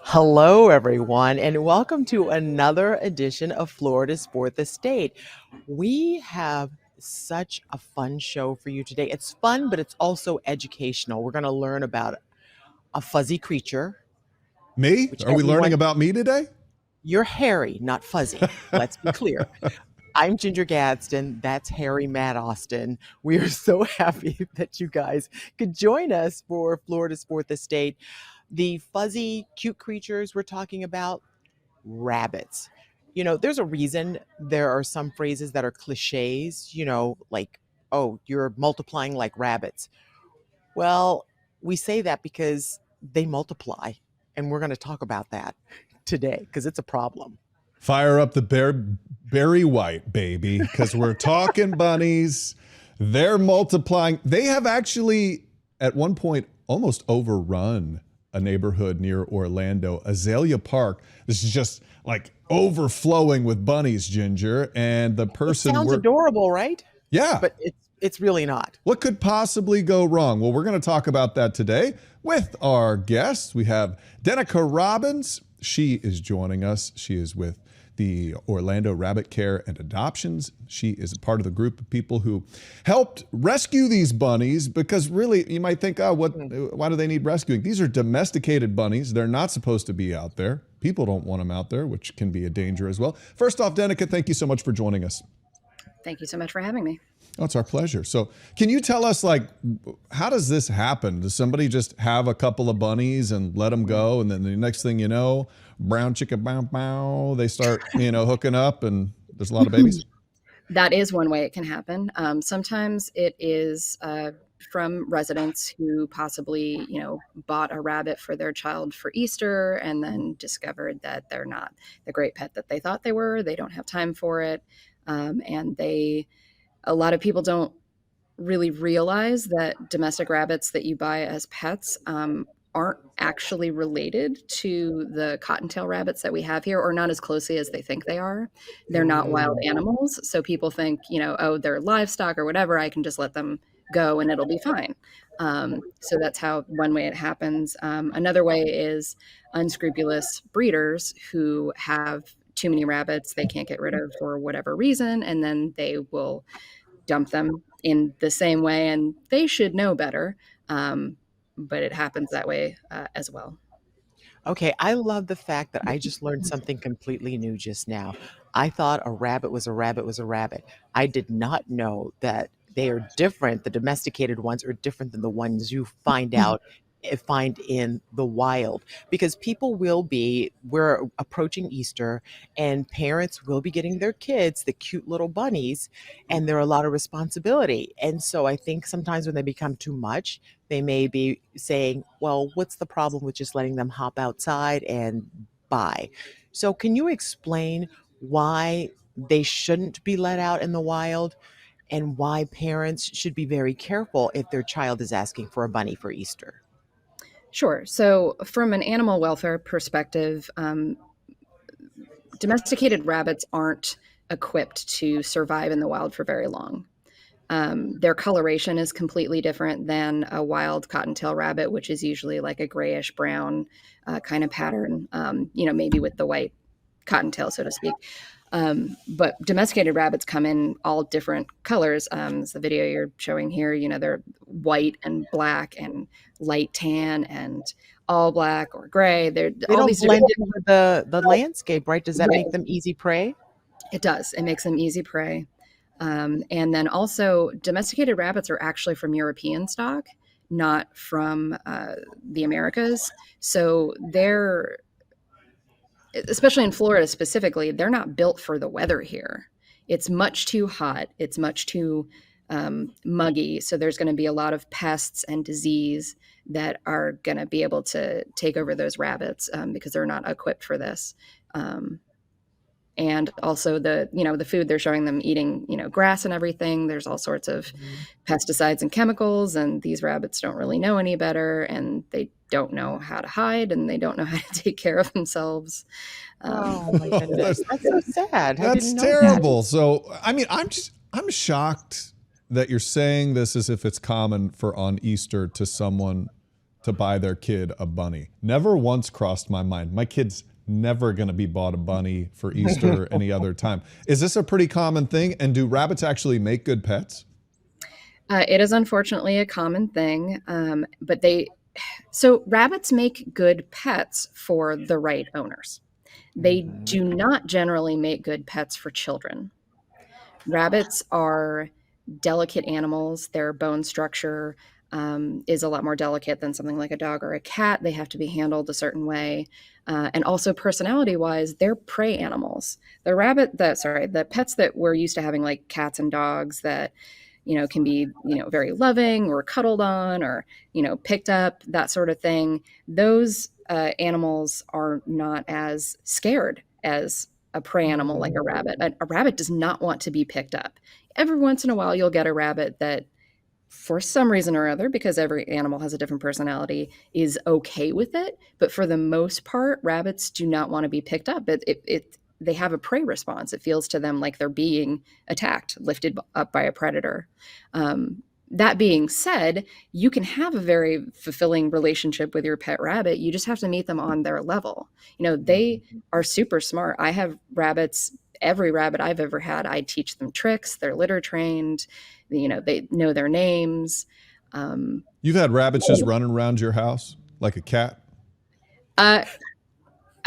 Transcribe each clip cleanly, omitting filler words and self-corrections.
Hello, everyone, and welcome to another edition of Florida's Fourth Estate. We have such a fun show for you today. It's fun, but it's also educational. We're going to learn about a fuzzy creature, Me? which Are we learning everyone, about me today? you're hairy, not fuzzy. Let's be clear. I'm Ginger Gadsden. That's Harry Matt Austin. We are so happy that you guys could join us for Florida's Fourth Estate. The fuzzy, cute creatures we're talking about, rabbits. You know, there's a reason there are some phrases that are cliches, like, oh, you're multiplying like rabbits. Well, we say that because they multiply, and we're going to talk about that today because it's a problem. Fire up the Barry White, baby, because we're talking bunnies. They're multiplying. They have actually, at one point, almost overrun a neighborhood near Orlando, Azalea Park. This is just like overflowing with bunnies, Ginger. And the person It sounds adorable, right? Yeah. But it's really not. What could possibly go wrong? Well, we're going to talk about that today with our guests. We have Danica Robbins. She is joining us. She is with the Orlando Rabbit Care and Adoptions. She is a part of the group of people who helped rescue these bunnies, because really you might think, why do they need rescuing? These are domesticated bunnies. They're not supposed to be out there. People don't want them out there, which can be a danger as well. First off, Danica, thank you so much for joining us. Thank you so much for having me. Oh, it's our pleasure. So can you tell us, how does this happen? Does somebody just have a couple of bunnies and let them go, and then the next thing you know, brown chicken bow bow, they start, hooking up and there's a lot of babies? That is one way it can happen. Sometimes it is from residents who possibly, bought a rabbit for their child for Easter and then discovered that they're not the great pet that they thought they were. They don't have time for it. And a lot of people don't really realize that domestic rabbits that you buy as pets aren't actually related to the cottontail rabbits that we have here, or not as closely as they think they are. They're not wild animals. So people think, oh, they're livestock or whatever. I can just let them go and it'll be fine. So that's one way it happens. Another way is unscrupulous breeders who have too many rabbits they can't get rid of for whatever reason, and then they will dump them in the same way, and they should know better. But it happens that way as well. Okay, I love the fact that I just learned something completely new just now. I thought a rabbit was a rabbit was a rabbit. I did not know that they are different. The domesticated ones are different than the ones you find in the wild, because we're approaching Easter, and parents will be getting their kids the cute little bunnies, and there are a lot of responsibility. And so I think sometimes when they become too much, they may be saying, well, what's the problem with just letting them hop outside and buy? So can you explain why they shouldn't be let out in the wild, and why parents should be very careful if their child is asking for a bunny for Easter? Sure. So from an animal welfare perspective, domesticated rabbits aren't equipped to survive in the wild for very long. Their coloration is completely different than a wild cottontail rabbit, which is usually like a grayish brown kind of pattern, maybe with the white cottontail, so to speak. But domesticated rabbits come in all different colors. As the video you're showing here, they're white and black and light tan and all black or gray. They all don't these blend in with the landscape, right? Does that Right. make them easy prey? It does. It makes them easy prey. And then also, domesticated rabbits are actually from European stock, not from the Americas. So they're, especially in Florida specifically, they're not built for the weather here. It's much too hot. It's much too muggy. So there's going to be a lot of pests and disease that are going to be able to take over those rabbits because they're not equipped for this. And also the food they're showing them eating, grass and everything. There's all sorts of Mhm. pesticides and chemicals, and these rabbits don't really know any better, and they don't know how to hide, and they don't know how to take care of themselves. Oh my Oh, goodness. That's so sad. I that's didn't know that. terrible. So, I mean, I'm shocked that you're saying this as if it's common for on Easter to someone to buy their kid a bunny. Never once crossed my mind. My kid's never going to be bought a bunny for Easter or any other time. Is this a pretty common thing? And do rabbits actually make good pets? It is unfortunately a common thing, so rabbits make good pets for the right owners. They Mhm. do not generally make good pets for children. Rabbits are delicate animals. Their bone structure is a lot more delicate than something like a dog or a cat. They have to be handled a certain way. And also, personality wise, they're prey animals. The pets that we're used to having, like cats and dogs, that can be very loving or cuddled on or picked up, that sort of thing. Those animals are not as scared as a prey animal like a Mhm. rabbit. A rabbit does not want to be picked up. Every once in a while, you'll get a rabbit that, for some reason or other, because every animal has a different personality, is okay with it. But for the most part, rabbits do not want to be picked up. They have a prey response. It feels to them like they're being attacked, lifted up by a predator. That being said, you can have a very fulfilling relationship with your pet rabbit. You just have to meet them on their level. They are super smart. I have rabbits. Every rabbit I've ever had, I teach them tricks. They're litter trained. They know their names. Um, You've had rabbits just running around your house like a cat? uh,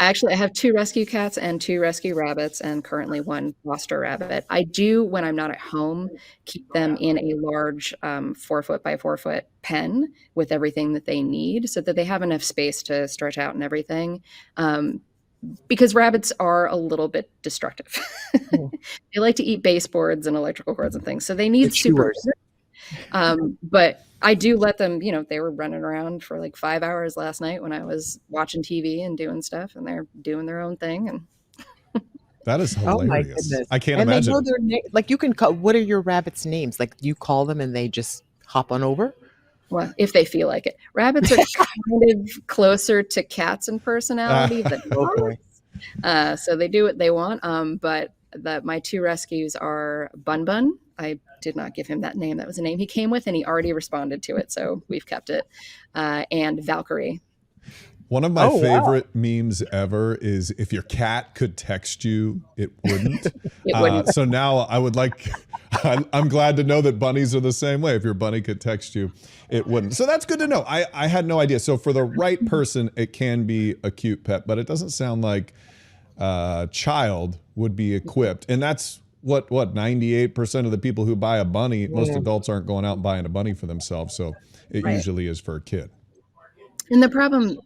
I have two rescue cats and two rescue rabbits, and currently one foster rabbit. I do, when I'm not at home, keep them in a large 4 foot by 4 foot pen with everything that they need so that they have enough space to stretch out and everything. Um, because rabbits are a little bit destructive. Mhm. They like to eat baseboards and electrical cords and things, so they The need chewers. supervision. But I do let them, they were running around for like 5 hours last night when I was watching TV and doing stuff, and they're doing their own thing. And That is Oh my hilarious. goodness. I can't And they know imagine. their name. Like you can call, what are your rabbits' names? Like you call them and they just hop on over? well, if they feel like it, rabbits are kind of closer to cats in personality than Oh dogs. boy. So they do what they want. But my two rescues are Bun Bun. I did not give him that name. That was a name he came with, and he already responded to it, so we've kept it. And Valkyrie. One of my Oh wow. favorite memes ever is if your cat could text you, it wouldn't. It wouldn't. So now I would like, I'm glad to know that bunnies are the same way. If your bunny could text you, it wouldn't. So that's good to know. I had no idea. So for the right person, it can be a cute pet, but it doesn't sound like a child would be equipped. And that's what 98% of the people who buy a bunny, most Mm. adults aren't going out and buying a bunny for themselves. So it Right. usually is for a kid. And the problem,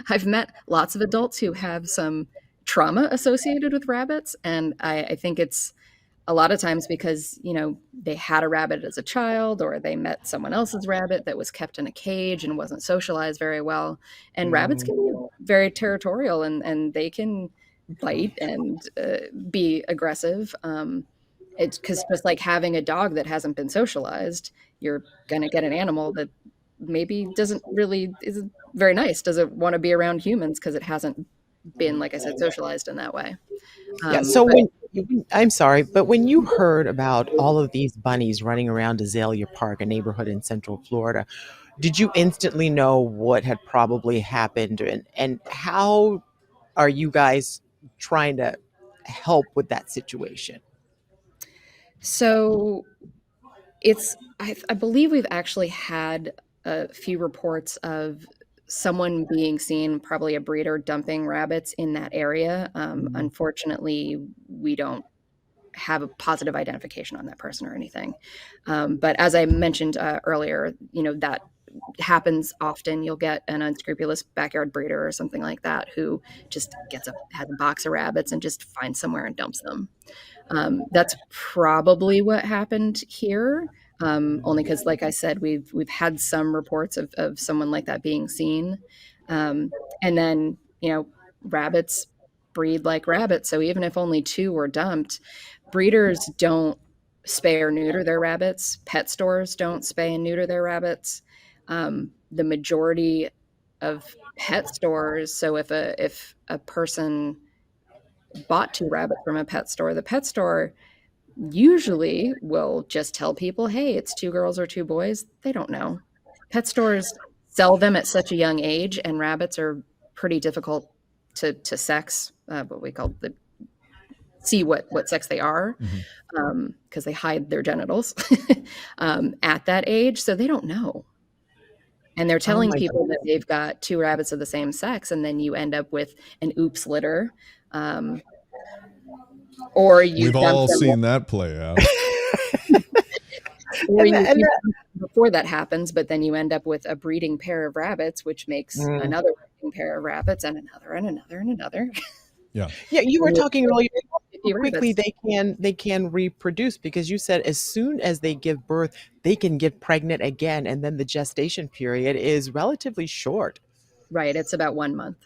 I've met lots of adults who have some trauma associated with rabbits, and I think it's a lot of times because they had a rabbit as a child, or they met someone else's rabbit that was kept in a cage and wasn't socialized very well. And rabbits Mhm. can be very territorial, and they can bite and be aggressive. It's because, just like having a dog that hasn't been socialized, you're gonna get an animal that maybe isn't very nice, doesn't want to be around humans because it hasn't been, like I said, socialized in that way. Yeah, so But I'm sorry, but when you heard about all of these bunnies running around Azalea Park, a neighborhood in Central Florida, did you instantly know what had probably happened, and how are you guys trying to help with that situation? so I believe we've actually had a few reports of someone being seen, probably a breeder, dumping rabbits in that area. Mhm. Unfortunately, we don't have a positive identification on that person or anything. But as I mentioned earlier, that happens often. You'll get an unscrupulous backyard breeder or something like that who just has a box of rabbits and just finds somewhere and dumps them. That's probably what happened here. Only because, like I said, we've had some reports of someone like that being seen, and then rabbits. breed like rabbits. So even if only two were dumped, breeders don't spay or neuter their rabbits. Pet stores don't spay and neuter their rabbits. The majority of pet stores, so if a person bought two rabbits from a pet store, the pet store usually will just tell people, hey, it's two girls or two boys. They don't know. Pet stores sell them at such a young age, and rabbits are pretty difficult to sex, what we call the see what sex they are, because they hide their genitals at that age, so they don't know. And they're Oh telling my people that goodness. they've got two rabbits of the same sex, and then you end up with an oops litter, um, or you We've dump all them seen that play out. or And you that, and keep that, them before that happens, but then you end up with a breeding pair of rabbits, which makes mm. another breeding pair of rabbits and another and another and another. Yeah. Yeah, you were And you talking earlier about have how 50 quickly rabbits. they can reproduce because you said as soon as they give birth, they can get pregnant again, and then the gestation period is relatively short. Right, it's about 1 month.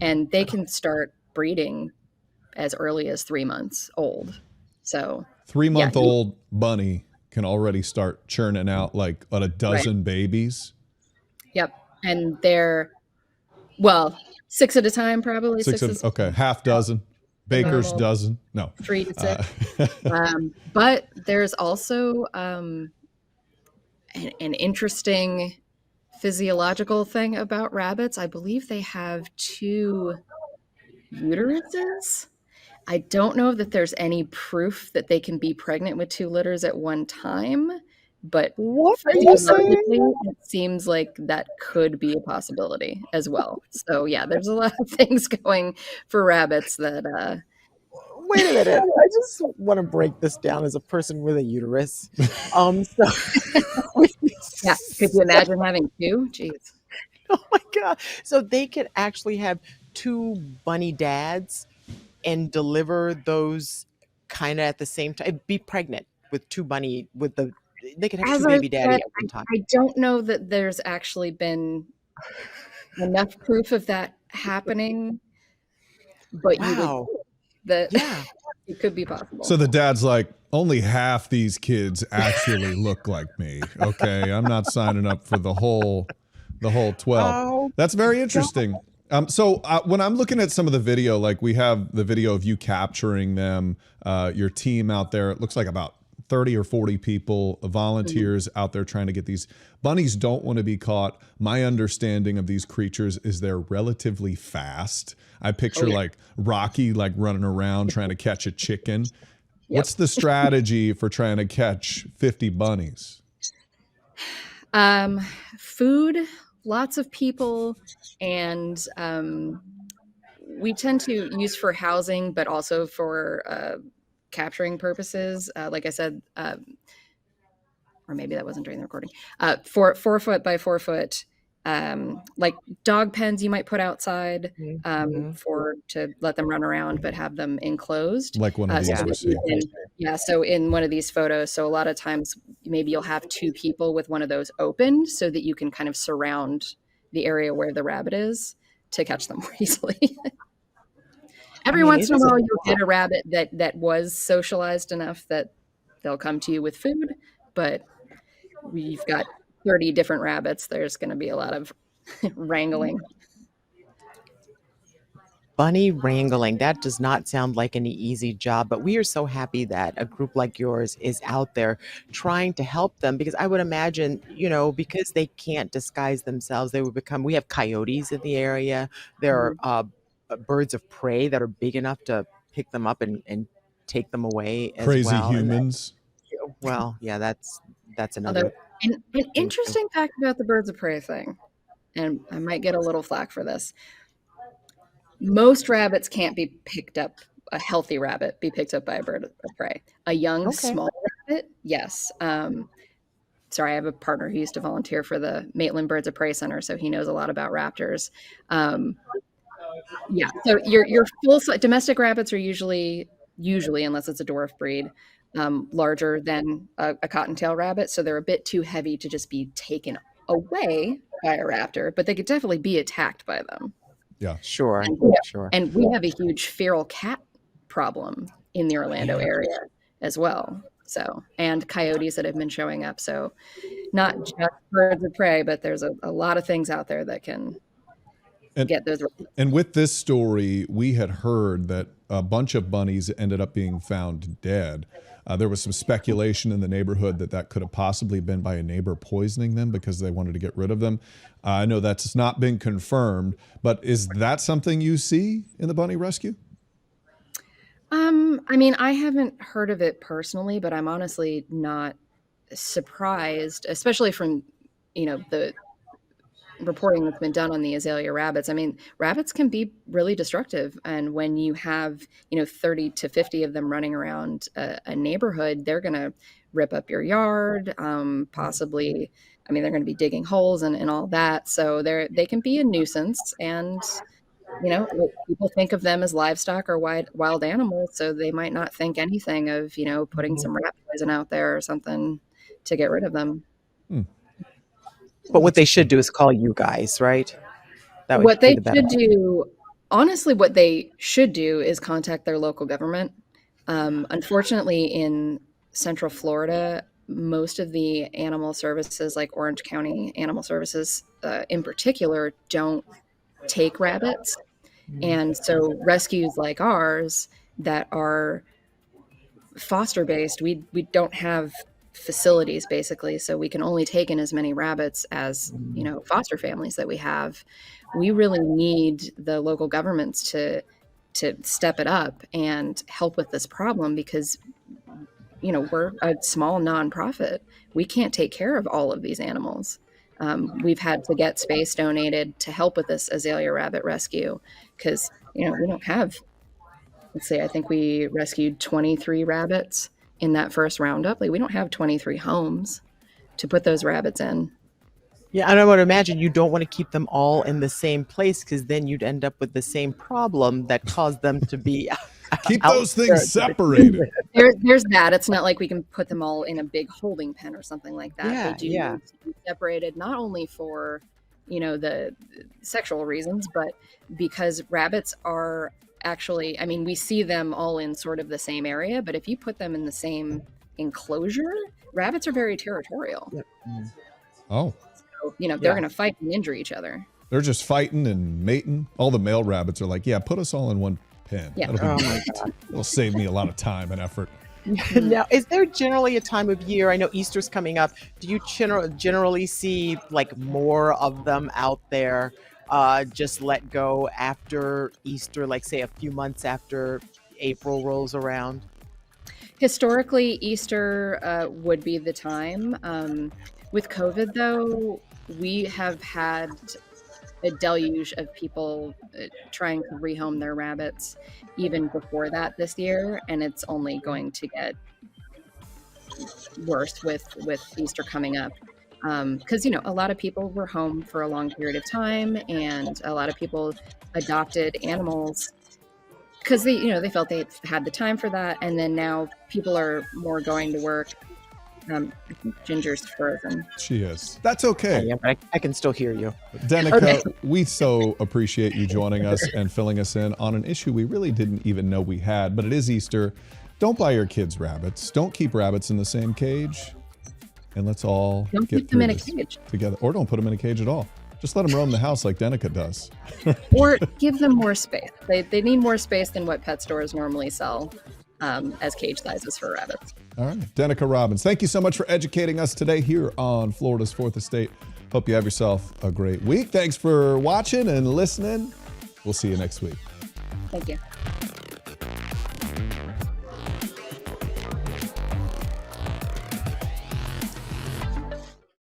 And they can start breeding as early as 3 months old. So, Three yeah, month old bunny can already start churning out like a right. dozen babies. Yep. And they're, well, six at a time, probably. Six is Okay, half dozen, the baker's normal, dozen. No. 3 to 6. Uh, But there's also an interesting physiological thing about rabbits. I believe they have two uteruses. I don't know that there's any proof that they can be pregnant with two litters at one time, but What are you saying? physiologically, it seems like that could be a possibility as well. So yeah, there's a lot of things going for rabbits that Wait a minute. I just want to break this down as a person with a uterus. So, yeah, could you imagine having two? Jeez. oh my God. So they could actually have two bunny dads and deliver those kind of at the same time, be pregnant with two bunny, they could have As two I baby daddy said, at one time. I don't know that there's actually been enough proof of that happening, but you would Wow. that Yeah. it could be so possible. the dad's like, only half these kids actually look like me. Okay, I'm not signing up for the whole 12. Oh, That's very God. interesting. So when I'm looking at some of the video, like we have the video of you capturing them, your team out there, it looks like about 30 or 40 people, Mhm. volunteers out there trying to get these bunnies. Don't want to be caught. My understanding of these creatures is they're relatively fast. I Oh picture yeah. like Rocky like running around trying to catch a chicken. Yep. What's the strategy for trying to catch 50 bunnies? Um, Food, lots of people, and we tend to use for housing, but also for capturing purposes. Like I said, or maybe that wasn't during the recording. 4 foot by 4 foot, like dog pens you might put outside Mhm. for to let them run around, but have them enclosed. Like one of So these Yeah. we that you see. can, yeah. So in one of these photos, so a lot of times maybe you'll have two people with one of those opened, so that you can kind of surround the area where the rabbit is to catch them more easily. I Every mean, once it in a is a while, you'll lot. get a rabbit that was socialized enough that they'll come to you with food, but we've got 30 different rabbits. There's going to be a lot of wrangling. Bunny wrangling, that does not sound like any easy job, but we are so happy that a group like yours is out there trying to help them because I would imagine, because they can't disguise themselves, they would become. We have coyotes in the area. There are Mhm. birds of prey that are big enough to pick them up and take them away as Crazy well. And humans. well, yeah, that's Although, another an thing too. interesting fact about the birds of prey thing, and I might get a little flack for this, most rabbits can't be picked up, a healthy rabbit be picked up by a bird of prey. A young, Okay. small rabbit, yes. Sorry, I have a partner who used to volunteer for the Maitland Birds of Prey Center, so he knows a lot about raptors. Um, Yeah, so your full si domestic rabbits are usually, unless it's a dwarf breed, larger than a cottontail rabbit, so they're a bit too heavy to just be taken away by a raptor, but they could definitely be attacked by them. Yeah. Sure, And, sure. and we have a huge feral cat problem in the Orlando Yeah. area as well. So, and coyotes that have been showing up. So, not just birds of prey, but there's a lot of things out there that can And get those. and with this story, we had heard that a bunch of bunnies ended up being found dead. There was some speculation in the neighborhood that that could have possibly been by a neighbor poisoning them because they wanted to get rid of them. I know that's not been confirmed, but is that something you see in the bunny rescue? I mean, I haven't heard of it personally, but I'm honestly not surprised, especially from, the reporting that's been done on the azalea rabbits. I mean, rabbits can be really destructive. And when you have, 30 to 50 of them running around a neighborhood, they're going to rip up your yard, possibly. I mean, they're going to be digging holes and all that. So they can be a nuisance. And, people think of them as livestock or wild animals. So they might not think anything of, putting Mhm. some rat poison out there or something to get rid of them. Hmm. But what they should do is call you guys, right? That would What be they the better. should do, honestly, what they should do is contact their local government. Unfortunately, in Central Florida, most of the animal services, like Orange County Animal Services in particular, don't take rabbits. And so rescues like ours that are foster based, we don't have facilities basically, so we can only take in as many rabbits as foster families that we have. We really need the local governments to step it up and help with this problem because we're a small nonprofit. We can't take care of all of these animals. We've had to get space donated to help with this azalea rabbit rescue because we don't have, let's see, I think we rescued 23 rabbits in that first roundup. Like, we don't have 23 homes to put those rabbits in. Yeah, and I would imagine you don't want to keep them all in the same place because then you'd end up with the same problem that caused them to be Keep out those there. things separated. There's that. It's not like we can put them all in a big holding pen or something like that. Yeah, They do yeah. need to be separated, not only for, the sexual reasons, but because rabbits are actually, I mean, we see them all in sort of the same area, but if you put them in the same enclosure, rabbits are very territorial. Oh, So, they're Yeah. going to fight and injure each other. they're just fighting and mating. All the male rabbits are like, yeah, put us all in one pen. Yeah. That'll Oh be my great. God. It'll save me a lot of time and effort. Now, is there generally a time of year? I know Easter's coming up. Do you generally see like more of them out there, just let go after Easter, like say a few months after April rolls around? Historically, Easter would be the time. With COVID, though, we have had a deluge of people trying to rehome their rabbits even before that this year, and it's only going to get worse with Easter coming up. Because a lot of people were home for a long period of time, and a lot of people adopted animals because they felt they had the time for that, and then now people are more going to work. I think Ginger's frozen. She is. That's okay. Yeah, but I can still hear you. Danica, Okay. we so appreciate you joining us and filling us in on an issue we really didn't even know we had, but it is Easter. Don't buy your kids rabbits. Don't keep rabbits in the same cage. And let's all Don't get keep them through in a this cage. together. Or don't put them in a cage at all. Just let them roam the house like Danica does. Or give them more space. They need more space than what pet stores normally sell as cage sizes for rabbits. All right. Danica Robbins, thank you so much for educating us today here on Florida's Fourth Estate. Hope you have yourself a great week. Thanks for watching and listening. We'll see you next week. Thank you.